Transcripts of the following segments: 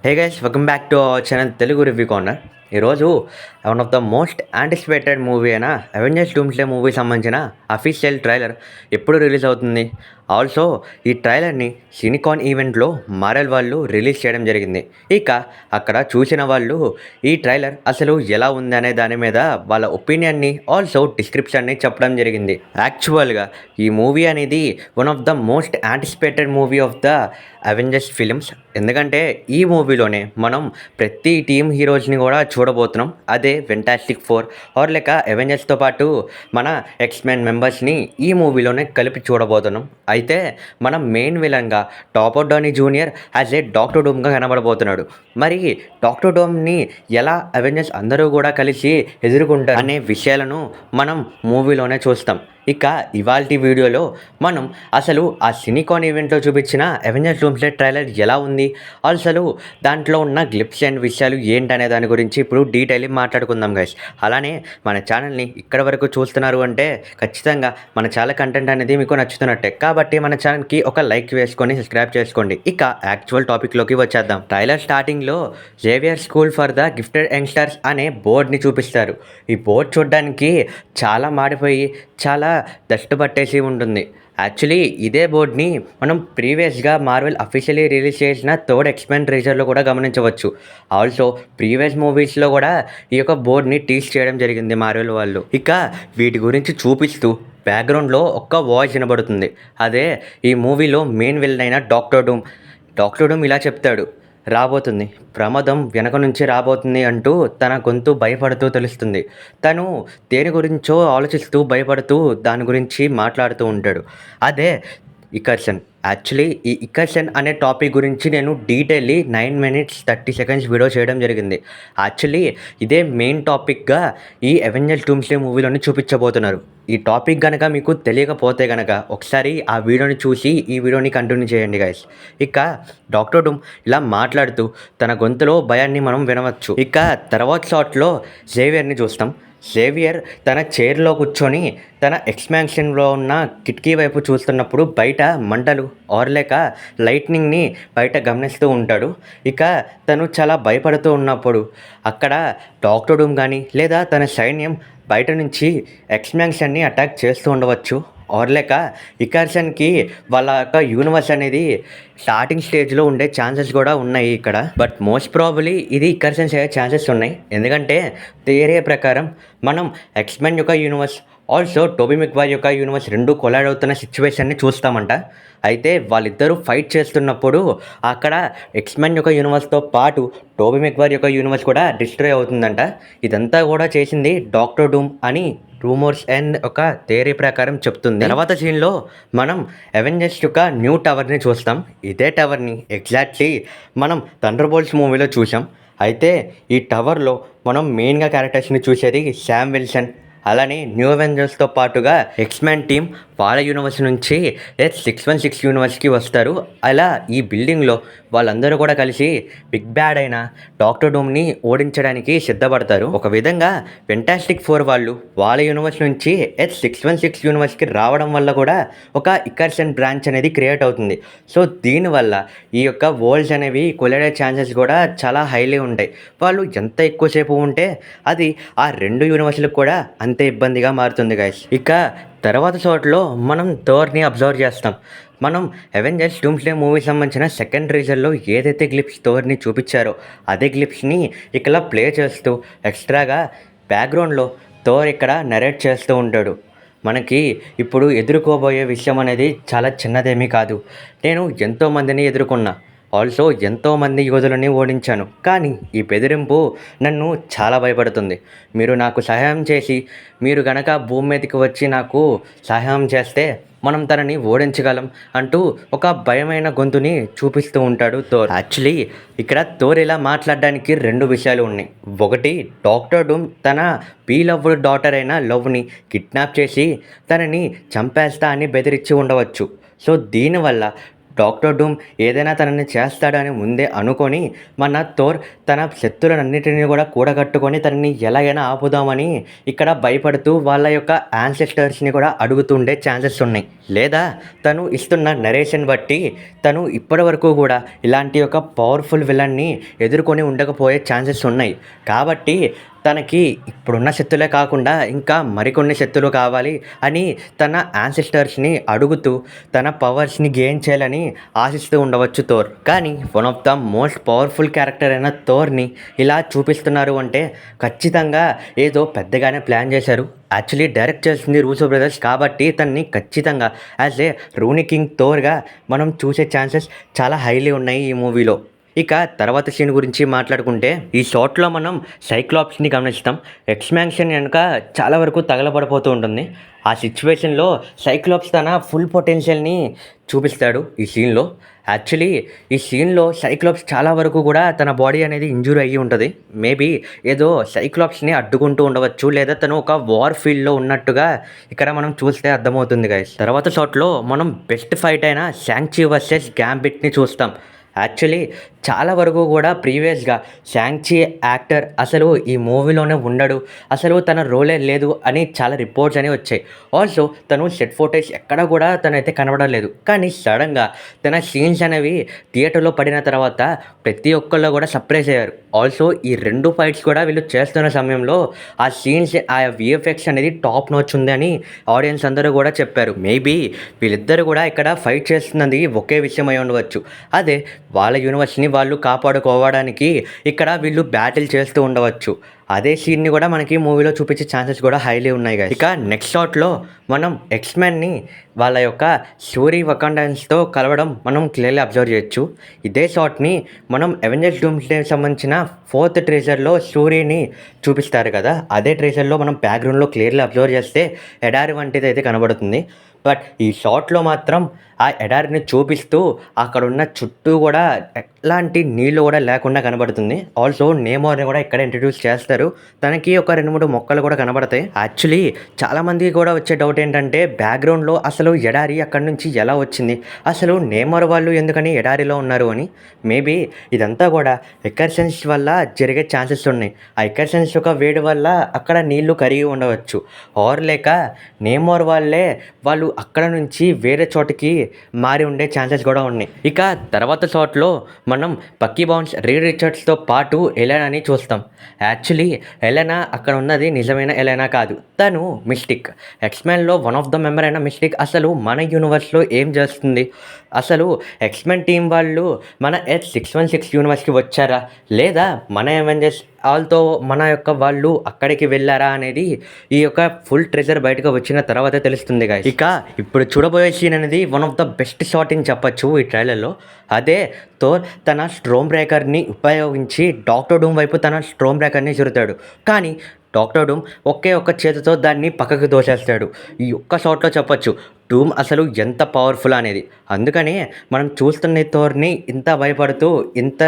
Hey guys welcome back to our channel Telugu review corner. ఈరోజు one of the most anticipated movie అయిన Avengers Doomsday movie సంబంధించిన official trailer ఎప్పుడు release అవుతుంది. Also ఈ ట్రైలర్ని సినికాన్ ఈవెంట్లో మార్వెల్ వాళ్ళు రిలీజ్ చేయడం జరిగింది. ఇక అక్కడ చూసిన వాళ్ళు ఈ ట్రైలర్ అసలు ఎలా ఉంది అనే దాని మీద వాళ్ళ ఒపీనియన్ని ఆల్సో డిస్క్రిప్షన్ని చెప్పడం జరిగింది. యాక్చువల్గా ఈ మూవీ అనేది one of the most anticipated movie of the Avengers films. ఎందుకంటే ఈ మూవీలోనే మనం ప్రతి టీమ్ హీరోస్ని కూడా చూడబోతున్నాం. అదే ఫెంటాస్టిక్ ఫోర్ ఆర్ లేక అవెంజర్స్తో పాటు మన ఎక్స్మెన్ మెంబర్స్ని ఈ మూవీలోనే కలిపి చూడబోతున్నాం. అయితే మనం మెయిన్ విలన్గా టాపర్ Downey Junior as a doctor డూమ్గా కనబడబోతున్నాడు. మరి డాక్టర్ డూమ్ని ఎలా అవెంజర్స్ అందరూ కూడా కలిసి ఎదుర్కొంటారు అనే విషయాలను మనం మూవీలోనే చూస్తాం. ఇక ఇవాల్టి వీడియోలో మనం అసలు ఆ సినికాన్ ఈవెంట్లో చూపించిన అవెంజర్స్ డూమ్స్డే ట్రైలర్ ఎలా ఉంది, అసలు దాంట్లో ఉన్న గ్లిప్స్ అండ్ విషయాలు ఏంటనే దాని గురించి ఇప్పుడు డీటెయిల్ మాట్లాడుకుందాం గైస్. అలానే మన ఛానల్ని ఇక్కడ వరకు చూస్తున్నారు అంటే ఖచ్చితంగా మన చాలా కంటెంట్ అనేది మీకు నచ్చుతున్నట్టే. కాబట్టి మన ఛానల్కి ఒక లైక్ వేసుకొని సబ్స్క్రైబ్ చేసుకోండి. ఇక యాక్చువల్ టాపిక్లోకి వచ్చేద్దాం. ట్రైలర్ స్టార్టింగ్లో Xavier school for the gifted youngsters అనే బోర్డ్ని చూపిస్తారు. ఈ బోర్డ్ చూడడానికి చాలా మాడిపోయి చాలా డస్ట్ పట్టేసి ఉంటుంది. యాక్చువల్లీ ఇదే బోర్డ్ని మనం ప్రీవియస్గా మార్వెల్ అఫీషియలీ రిలీజ్ చేసిన థర్డ్ ఎక్స్మెన్ ట్రైలర్లో కూడా గమనించవచ్చు. ఆల్సో ప్రీవియస్ మూవీస్లో కూడా ఈ యొక్క బోర్డ్ని టీస్ చేయడం జరిగింది మార్వెల్ వాళ్ళు. ఇక వీటి గురించి చూపిస్తూ బ్యాక్గ్రౌండ్లో ఒక్క వాయిస్ వినబడుతుంది. అదే ఈ మూవీలో మెయిన్ విలన్ అయిన డాక్టర్ డూమ్ ఇలా చెప్తాడు, రాబోతుంది ప్రమాదం వెనక నుంచి రాబోతుంది అంటూ తన గొంతు భయపడుతూ తెలుస్తుంది. తను దేని గురించో ఆలోచిస్తూ భయపడుతూ దాని గురించి మాట్లాడుతూ ఉంటాడు. అదే ఇకర్సన్. యాక్చువల్లీ ఈ ఇకర్సన్ అనే టాపిక్ గురించి నేను డీటెయిల్లీ 9 minutes 30 seconds వీడియో చేయడం జరిగింది. యాక్చువల్లీ ఇదే మెయిన్ టాపిక్గా ఈ అవెంజర్స్ డూమ్స్డే మూవీలోని చూపించబోతున్నారు. ఈ టాపిక్ కనుక మీకు తెలియకపోతే కనుక ఒకసారి ఆ వీడియోని చూసి ఈ వీడియోని కంటిన్యూ చేయండి గైస్. ఇక డాక్టర్ డూమ్ ఇలా మాట్లాడుతూ తన గొంతులో భయాన్ని మనం వినవచ్చు. ఇక తర్వాత షాట్లో జేవియర్ని చూస్తాం. జేవియర్ తన చైర్లో కూర్చొని తన ఎక్స్పాన్షన్లో ఉన్న కిటికీ వైపు చూస్తున్నప్పుడు బయట మంటలు ఆర్లేక లైట్నింగ్ని బయట గమనిస్తూ ఉంటాడు. ఇక తను చాలా భయపడుతూ ఉన్నప్పుడు అక్కడ డాక్టర్ డూమ్ కానీ లేదా తన సైన్యం బయట నుంచి ఎక్స్పాన్షన్ని అటాక్ చేస్తూ ఉండవచ్చు. ఆర్లేక ఇకర్సన్కి వాళ్ళ యొక్క యూనివర్స్ అనేది స్టార్టింగ్ స్టేజ్లో ఉండే ఛాన్సెస్ కూడా ఉన్నాయి ఇక్కడ. బట్ మోస్ట్ ప్రాబబ్లీ ఇది ఇకర్సన్స్ అయ్యే ఛాన్సెస్ ఉన్నాయి. ఎందుకంటే థియరీ ప్రకారం మనం ఎక్స్మెన్ యొక్క యూనివర్స్ ఆల్సో టోబీ మెగ్వైర్ యొక్క యూనివర్స్ రెండు కొలాడ్ అవుతున్న సిచ్యువేషన్ని చూస్తామంట. అయితే వాళ్ళిద్దరూ ఫైట్ చేస్తున్నప్పుడు అక్కడ ఎక్స్మెన్ యొక్క యూనివర్స్తో పాటు టోబీ మెగ్వైర్ యొక్క యూనివర్స్ కూడా డిస్ట్రాయ్ అవుతుందంట. ఇదంతా కూడా చేసింది డాక్టర్ డూమ్ అని రూమర్స్ అండ్ ఒక థియరీ ప్రకారం చెప్తుంది. తర్వాత సీన్లో మనం అవెంజర్స్ యొక్క న్యూ టవర్ని చూస్తాం. ఇదే టవర్ని ఎగ్జాక్ట్లీ మనం థండర్ బోల్ట్స్ మూవీలో చూసాం. అయితే ఈ టవర్లో మనం మెయిన్గా క్యారెక్టర్స్ని చూసేది శామ్ విల్సన్, అలానే న్యూ అవెంజర్స్తో పాటుగా ఎక్స్మెన్ టీమ్ వాళ్ళ యూనివర్స్ నుంచి X616 యూనివర్స్కి వస్తారు. అలా ఈ బిల్డింగ్లో వాళ్ళందరూ కూడా కలిసి బిగ్ బ్యాడ్ అయిన డాక్టర్ డూమ్ని ఓడించడానికి సిద్ధపడతారు. ఒక విధంగా ఫెంటాస్టిక్ ఫోర్ వాళ్ళు వాళ్ళ యూనివర్స్ నుంచి X616 యూనివర్స్కి రావడం వల్ల కూడా ఒక ఇకర్సన్ బ్రాంచ్ అనేది క్రియేట్ అవుతుంది. సో దీనివల్ల ఈ యొక్క వరల్డ్స్ అనేవి కొలైడే ఛాన్సెస్ కూడా చాలా హైలీ ఉంటాయి. వాళ్ళు ఎంత ఎక్కువసేపు ఉంటే అది ఆ రెండు యూనివర్స్లకు కూడా అంతే ఇబ్బందిగా మారుతుంది గైస్. ఇక తర్వాత చోట్ల మనం థోర్ని అబ్జర్వ్ చేస్తాం. మనం అవెంజర్స్ డూమ్స్డే మూవీ సంబంధించిన సెకండ్ టీజర్లో ఏదైతే గ్లిప్స్ థోర్ని చూపించారో అదే గ్లిప్స్ని ఇక్కడ ప్లే చేస్తూ ఎక్స్ట్రాగా బ్యాక్గ్రౌండ్లో థోర్ ఇక్కడ నరేట్ చేస్తూ ఉంటాడు. మనకి ఇప్పుడు ఎదుర్కోబోయే విషయం అనేది చాలా చిన్నదేమీ కాదు. నేను ఎంతోమందిని ఎదుర్కొన్నా, ఆల్సో ఎంతోమంది యోధులని ఓడించాను. కానీ ఈ బెదిరింపు నన్ను చాలా భయపడుతుంది. మీరు నాకు సహాయం చేసి మీరు గనక భూమి మీదకి వచ్చి నాకు సహాయం చేస్తే మనం తనని ఓడించగలం అంటూ ఒక భయమైన గొంతుని చూపిస్తూ ఉంటాడు థోర్. యాక్చువల్లీ ఇక్కడ థోర్ ఇలా మాట్లాడడానికి రెండు విషయాలు ఉన్నాయి. ఒకటి, డాక్టర్ డూమ్ తన లవ్డ్ డాటర్ అయిన లవ్ని కిడ్నాప్ చేసి తనని చంపేస్తా అని బెదిరించి ఉండవచ్చు. సో దీనివల్ల డాక్టర్ డూమ్ ఏదైనా తనని చేస్తాడని ముందే అనుకొని మన థోర్ తన శత్రువులన్నిటిని కూడా కూడగట్టుకొని తనని ఎలాగైనా ఆపుదామని ఇక్కడ భయపడుతూ వాళ్ళ యొక్క యాన్సెస్టర్స్ని కూడా అడుగుతుండే ఛాన్సెస్ ఉన్నాయి. లేదా తను ఇస్తున్న నరేషన్ బట్టి తను ఇప్పటివరకు కూడా ఇలాంటి ఒక పవర్ఫుల్ విలన్ని ఎదుర్కొని ఉండకపోయే ఛాన్సెస్ ఉన్నాయి. కాబట్టి తనకి ఇప్పుడున్న శక్తులే కాకుండా ఇంకా మరికొన్ని శక్తులు కావాలి అని తన యాన్సెస్టర్స్ని అడుగుతూ తన పవర్స్ని గెయిన్ చేయాలని ఆశిస్తూ ఉండవచ్చు థోర్. కానీ one of the most powerful character అయిన థోర్ని ఇలా చూపిస్తున్నారు అంటే ఖచ్చితంగా ఏదో పెద్దగానే ప్లాన్ చేశారు. యాక్చువల్లీ డైరెక్ట్ చేస్తుంది రూసో బ్రదర్స్ కాబట్టి తన్ని ఖచ్చితంగా యాజ్ ఏ రూనీ కింగ్ థోర్గా మనం చూసే ఛాన్సెస్ చాలా హైలీ ఉన్నాయి ఈ మూవీలో. ఇక తర్వాత సీన్ గురించి మాట్లాడుకుంటే ఈ షాట్లో మనం సైక్లాప్స్ని గమనిస్తాం. ఎక్స్మాన్షన్ వెనుక చాలా వరకు తగలబడిపోతూ ఉంటుంది. ఆ సిచ్యువేషన్లో సైక్లాప్స్ తన ఫుల్ పొటెన్షియల్ని చూపిస్తాడు ఈ సీన్లో. యాక్చువల్లీ ఈ సీన్లో సైక్లాప్స్ చాలా వరకు కూడా తన బాడీ అనేది ఇంజూరీ అయ్యి ఉంటుంది. మేబీ ఏదో సైక్లాప్స్ని అడ్డుకుంటూ ఉండవచ్చు, లేదా తను ఒక వార్ ఫీల్డ్లో ఉన్నట్టుగా ఇక్కడ మనం చూస్తే అర్థమవుతుంది గైస్. తర్వాత షాట్లో మనం బెస్ట్ ఫైట్ అయిన శాంగ్‌చి వర్సెస్ గ్యాంబిట్ని చూస్తాం. యాక్చువల్లీ చాలా వరకు కూడా ప్రీవియస్గా శాంగ్‌చి యాక్టర్ అసలు ఈ మూవీలోనే ఉండడు, అసలు తన రోలే లేదు అని చాలా రిపోర్ట్స్ అనేవి వచ్చాయి. ఆల్సో తను సెట్ ఫోటేజ్ ఎక్కడ కూడా తనైతే కనబడలేదు. కానీ సడన్గా తన సీన్స్ అనేవి థియేటర్లో పడిన తర్వాత ప్రతి ఒక్కళ్ళు కూడా సర్ప్రైజ్ అయ్యారు. ఆల్సో ఈ 2 ఫైట్స్ కూడా వీళ్ళు చేస్తున్న సమయంలో ఆ సీన్స్ ఆ విఎఫ్ఎక్స్ అనేది టాప్ నాచ్ ఉంది అని ఆడియన్స్ అందరూ కూడా చెప్పారు. మేబీ వీళ్ళిద్దరు కూడా ఇక్కడ ఫైట్ చేస్తున్నది ఒకే విషయం అయి ఉండవచ్చు. అదే వాళ్ళ యూనివర్స్ని వాళ్ళు కాపాడుకోవడానికి ఇక్కడ వీళ్ళు బ్యాటిల్ చేస్తూ ఉండవచ్చు. అదే సీన్ని కూడా మనకి మూవీలో చూపించే ఛాన్సెస్ కూడా హైలీ ఉన్నాయి కదా. ఇక నెక్స్ట్ షాట్లో మనం ఎక్స్మెన్ని వాళ్ళ యొక్క షూరీ వకాండాన్స్తో కలవడం మనం క్లియర్లీ అబ్జర్వ్ చేయొచ్చు. ఇదే షాట్ని మనం అవెంజర్స్ డూమ్స్డే సంబంధించిన 4th ట్రేజర్లో షూరీని చూపిస్తారు కదా. అదే ట్రేజర్లో మనం బ్యాక్గ్రౌండ్లో క్లియర్లీ అబ్జర్వ్ చేస్తే ఎడారి వంటిది అయితే కనబడుతుంది. బట్ ఈ షాట్లో మాత్రం ఆ ఎడారిని చూపిస్తూ అక్కడ ఉన్న చుట్టూ కూడా ఎలాంటి నీళ్ళు కూడా లేకుండా కనబడుతుంది. ఆల్సో నేమోర్ని కూడా ఇక్కడ ఇంట్రడ్యూస్ చేస్తారు. తనకి ఒక 2-3 మొక్కలు కూడా కనబడతాయి. యాక్చువల్లీ చాలామందికి కూడా వచ్చే డౌట్ ఏంటంటే బ్యాక్గ్రౌండ్లో అసలు ఎడారి అక్కడి నుంచి ఎలా వచ్చింది, అసలు నేమోర్ వాళ్ళు ఎందుకని ఎడారిలో ఉన్నారు అని. మేబీ ఇదంతా కూడా ఎకర్సెన్స్ వల్ల జరిగే ఛాన్సెస్ ఉన్నాయి. ఆ ఎకర్సెన్స్ యొక్క వేడి వల్ల అక్కడ నీళ్లు కరిగి ఉండవచ్చు. ఆర్ లేక నేమోర్ వాళ్ళే వాళ్ళు అక్కడ నుంచి వేరే చోటకి మారి ఉండే ఛాన్సెస్ కూడా ఉన్నాయి. ఇక తర్వాత షాట్లో మనం బక్కీ బౌన్స్, రీడ్ రిచర్డ్స్తో పాటు ఎలెనాని చూస్తాం. యాక్చువల్లీ ఎలెనా అక్కడ ఉన్నది నిజమైన ఎలెనా కాదు, తను మిస్టిక్. ఎక్స్మెన్లో వన్ ఆఫ్ ద మెంబర్ అయిన మిస్టిక్ అసలు మన యూనివర్స్లో ఏం చేస్తుంది, అసలు ఎక్స్మెన్ టీం వాళ్ళు మన X616 యూనివర్స్కి వచ్చారా, లేదా మన అవెంజర్స్ వాళ్ళతో మన యొక్క వాళ్ళు అక్కడికి వెళ్ళారా అనేది ఈ యొక్క ఫుల్ ట్రెజర్ బయటకు వచ్చిన తర్వాత తెలుస్తుంది guys. ఇక ఇప్పుడు చూడబోయే సీన్ అనేది one of the best shot అని చెప్పచ్చు ఈ ట్రైలర్లో. అదే థోర్ తన స్ట్రోమ్ బ్రేకర్ని ఉపయోగించి డాక్టర్ డూమ్ వైపు తన స్ట్రోమ్ బ్రేకర్ని చురుతాడు. కానీ డాక్టర్ డూమ్ ఒకే ఒక్క చేతితో దాన్ని పక్కకు దోసేస్తాడు. ఈ ఒక్క షాట్లో చెప్పచ్చు డూమ్ అసలు ఎంత పవర్ఫుల్ అనేది. అందుకని మనం చూస్తున్న థోర్ని ఇంత భయపడుతూ ఇంత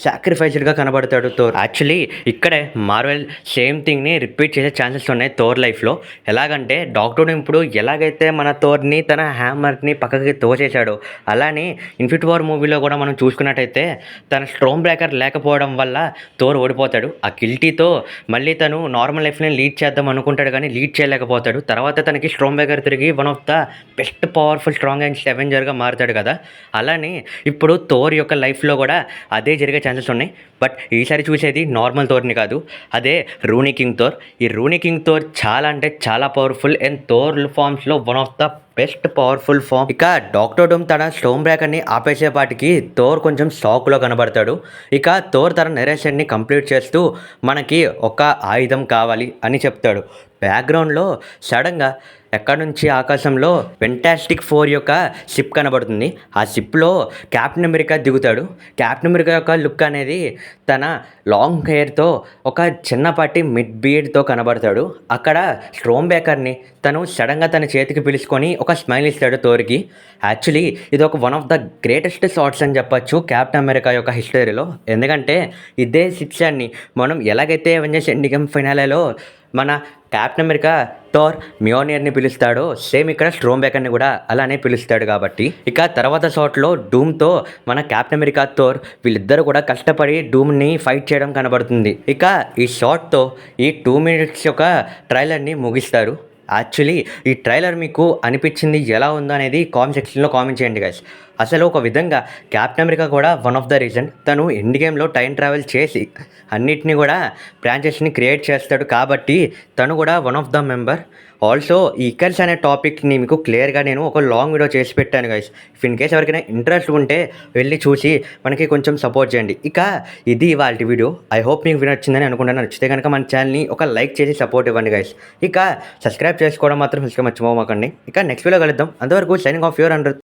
సాక్రిఫైస్డ్గా కనబడతాడు థోర్. యాక్చువల్లీ ఇక్కడే మార్వెల్ సేమ్ థింగ్ని రిపీట్ చేసే ఛాన్సెస్ ఉన్నాయి థోర్ లైఫ్లో. ఎలాగంటే డాక్టర్ డూమ్ ఇప్పుడు ఎలాగైతే మన థోర్ని తన హ్యామర్ని పక్కకి తోసేశాడో, అలానే ఇన్ఫినిటీ వార్ మూవీలో కూడా మనం చూసుకున్నట్టయితే తన స్ట్రోమ్ బ్రేకర్ లేకపోవడం వల్ల థోర్ ఓడిపోతాడు. ఆ గిల్టీతో మళ్ళీ తను నార్మల్ లైఫ్ని లీడ్ చేద్దాం అనుకుంటాడు కానీ లీడ్ చేయలేకపోతాడు. తర్వాత తనకి స్ట్రోమ్ బ్రేకర్ తిరిగి one of the best powerful strong and అవెంజర్గా మారుతాడు కదా. అలానే ఇప్పుడు థోర్ యొక్క లైఫ్లో కూడా అదే జరిగే ఛాన్సెస్ ఉన్నాయి. బట్ ఈసారి చూసేది నార్మల్ థోర్ని కాదు, అదే రూనీ కింగ్ థోర్. ఈ రూనీ కింగ్ థోర్ చాలా అంటే చాలా పవర్ఫుల్ అండ్ థోర్ ఫార్మ్స్లో one of the best powerful form. ఇక డాక్టర్ డూమ్ తన స్టోమ్ బ్రేకర్ని ఆపేసేపాటికి థోర్ కొంచెం షాక్లో కనబడతాడు. ఇక థోర్ తన నెరేషన్ని కంప్లీట్ చేస్తూ మనకి ఒక ఆయుధం కావాలి అని చెప్తాడు. బ్యాక్గ్రౌండ్లో సడన్గా ఎక్కడి నుంచి ఆకాశంలో ఫెంటాస్టిక్ 4 యొక్క షిప్ కనబడుతుంది. ఆ షిప్లో క్యాప్టెన్ అమెరికా దిగుతాడు. క్యాప్టెన్ అమెరికా యొక్క లుక్ అనేది తన లాంగ్ హెయిర్తో ఒక చిన్నపాటి మిడ్ బీడ్తో కనబడతాడు. అక్కడ స్ట్రోమ్ బ్రేకర్ని తను సడన్గా తన చేతికి పిలుచుకొని ఒక స్మైల్ ఇస్తాడు థోర్కి. యాక్చువల్లీ ఇది ఒక one of the greatest shots అని చెప్పచ్చు క్యాప్టెన్ అమెరికా యొక్క హిస్టరీలో. ఎందుకంటే ఇదే సిచ్యువేషన్ని మనం ఎలాగైతే అవెంజర్స్ ఎండ్ గేమ్ ఫైనల్లో మన క్యాప్టెన్ అమెరికా థోర్ మ్యోనియర్ని పిలుస్తాడో సేమ్ ఇక్కడ స్ట్రోమ్ బ్రేకర్ని కూడా అలానే పిలుస్తాడు కాబట్టి. ఇక తర్వాత షాట్లో డూమ్తో మన క్యాప్టెన్ అమెరికా థోర్ వీళ్ళిద్దరు కూడా కష్టపడి డూమ్ని ఫైట్ చేయడం కనబడుతుంది. ఇక ఈ షాట్తో ఈ 2 minutes యొక్క ట్రైలర్ని ముగిస్తారు. యాక్చువల్లీ ఈ ట్రైలర్ మీకు అనిపించింది ఎలా ఉందో అనేది కామెంట్ సెక్షన్‌లో కామెంట్ చేయండి గైస్. అసలు ఒక విధంగా కెప్టెన్ అమెరికా కూడా వన్ ఆఫ్ ద రీజన్ తను ఎండ్ గేమ్‌లో టైమ్ ట్రావెల్ చేసి అన్నిటిని కూడా బ్రాంచెస్‌ని క్రియేట్ చేస్తాడు కాబట్టి తను కూడా one of the member. Also ఈ ఇకర్స్ అనే టాపిక్‌ని మీకు క్లియర్‌గా నేను ఒక లాంగ్ వీడియో చేసి పెట్టాను గైస్. ఇఫ్ ఇన్ కేస్ ఎవరికైనా ఇంట్రెస్ట్ ఉంటే వెళ్లి చూసి మనకి కొంచెం సపోర్ట్ చేయండి. ఇక ఇది ఇవాల్టి వీడియో. ఐ హోప్ మీకు వీడియో నచ్చిందని అనుకుంటున్నాను. నచ్చితే కనుక మన ఛానల్‌ని ఒక లైక్ చేసి సపోర్ట్ ఇవ్వండి గైస్. ఇక సబ్స్క్రైబ్ చేసుకోవడం మాత్రం మర్చిపోమాకండి. ఇక నెక్స్ట్ వీడియో కలుద్దాం. అంతవరకు సైనింగ్ ఆఫ్ యువర్ 100.